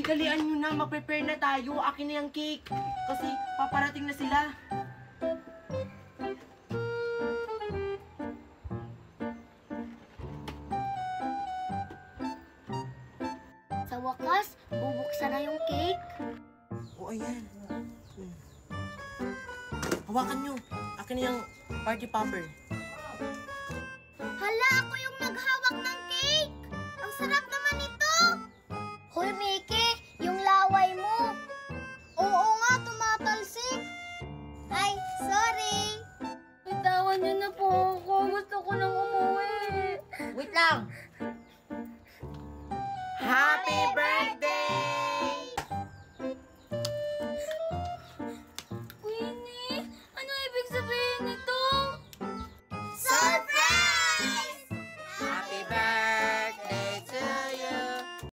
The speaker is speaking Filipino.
dalian nyo na. Mag-prepare na tayo. Akin na yung cake. Kasi paparating na sila. Sa wakas, bubuksan na yung cake. O, ayan. Hawakan nyo. Akin na yung party popper. Hala, ako yung naghawak ng